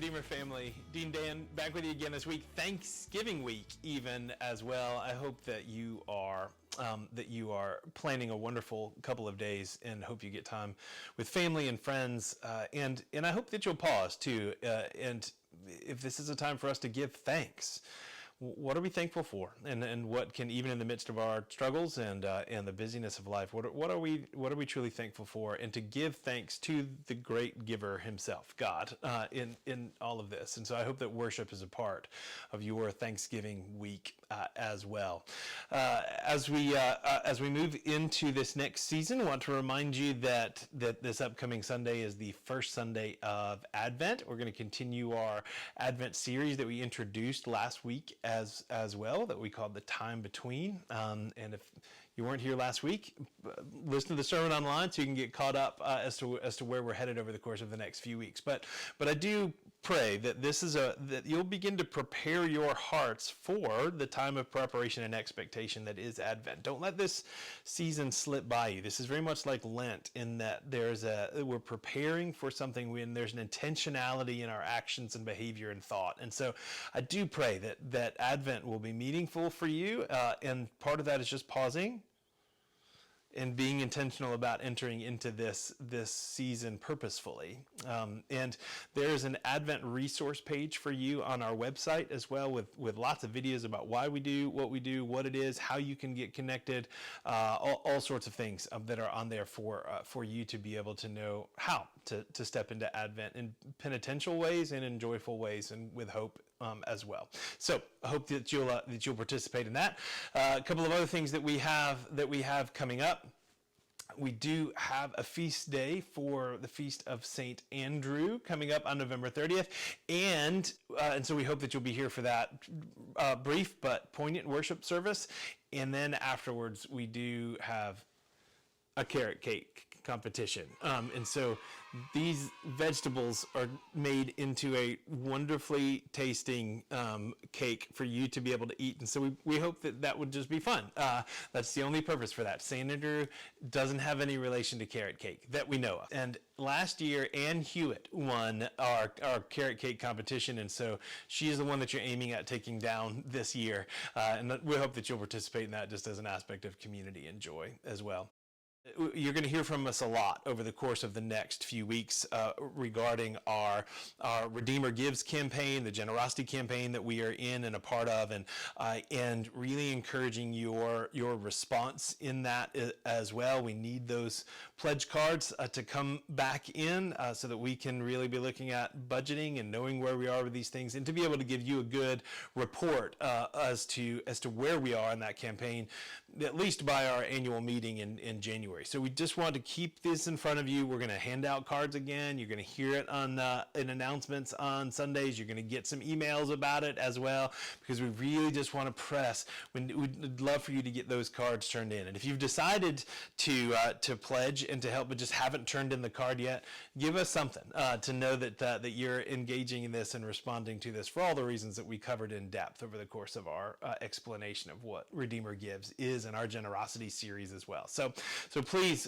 Redeemer family. Dean Dan back with you again this week. Thanksgiving week even as well. I hope that you are planning a wonderful couple of days and hope you get time with family and friends. And I hope that you'll pause too. And if this is a time for us to give thanks, what are we thankful for, and what can, even in the midst of our struggles and the busyness of life, what are we truly thankful for, and to give thanks to the great giver himself, God, in all of this. And so I hope that worship is a part of your Thanksgiving week as well. As we move into this next season, I want to remind you that this upcoming Sunday is the first Sunday of Advent. We're going to continue our Advent series that we introduced last week as well, that we called The Time Between. And if you weren't here last week, listen to the sermon online so you can get caught up as to where we're headed over the course of the next few weeks. But I do pray that that you'll begin to prepare your hearts for the time of preparation and expectation that is Advent. Don't let this season slip by you. This is very much like Lent, in that we're preparing for something when there's an intentionality in our actions and behavior and thought. And so I do pray that Advent will be meaningful for you, and part of that is just pausing and being intentional about entering into this season purposefully. And there's an Advent resource page for you on our website as well, with lots of videos about why we do, what it is, how you can get connected, all sorts of things that are on there for you to be able to know how to step into Advent in penitential ways and in joyful ways, and with hope as well. So I hope that you'll participate in that. A couple of other things that we have coming up. We do have a feast day for the Feast of St. Andrew coming up on November 30th. And so we hope that you'll be here for that brief but poignant worship service. And then afterwards, we do have a carrot cake competition. And so these vegetables are made into a wonderfully tasting cake for you to be able to eat. And so we hope that would just be fun. That's the only purpose for that. St. Andrew doesn't have any relation to carrot cake that we know of. And last year, Ann Hewitt won our carrot cake competition. And so she is the one that you're aiming at taking down this year. And we hope that you'll participate in that just as an aspect of community and joy as well. You're going to hear from us a lot over the course of the next few weeks regarding our Redeemer Gives campaign, the generosity campaign that we are in and a part of, and really encouraging your response in that as well. We need those pledge cards to come back in so that we can really be looking at budgeting and knowing where we are with these things, and to be able to give you a good report as to where we are in that campaign, at least by our annual meeting in January. So we just want to keep this in front of you. We're going to hand out cards again. You're going to hear it in announcements on Sundays. You're going to get some emails about it as well, because we really just want to press. We'd love for you to get those cards turned in. And if you've decided to pledge and to help but just haven't turned in the card yet, give us something to know that you're engaging in this and responding to this for all the reasons that we covered in depth over the course of our explanation of what Redeemer Gives is in our generosity series as well. So please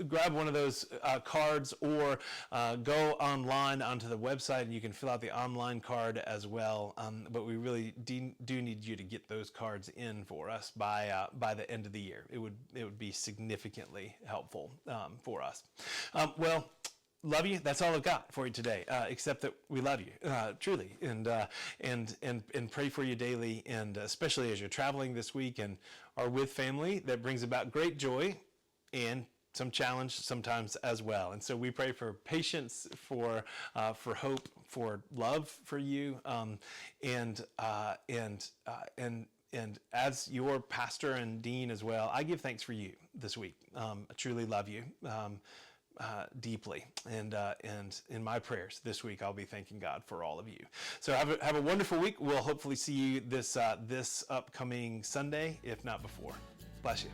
grab one of those cards, or go online onto the website and you can fill out the online card as well. But we really do need you to get those cards in for us by the end of the year. It would be significantly helpful for us. Well, love you. That's all I've got for you today, except that we love you truly, and pray for you daily, and especially as you're traveling this week and are with family. That brings about great joy and some challenge sometimes as well. And so we pray for patience, for hope, for love for you, and as your pastor and dean as well, I give thanks for you this week. I truly love you deeply, and in my prayers this week, I'll be thanking God for all of you. So have a wonderful week. We'll hopefully see you this upcoming Sunday, if not before. Bless you.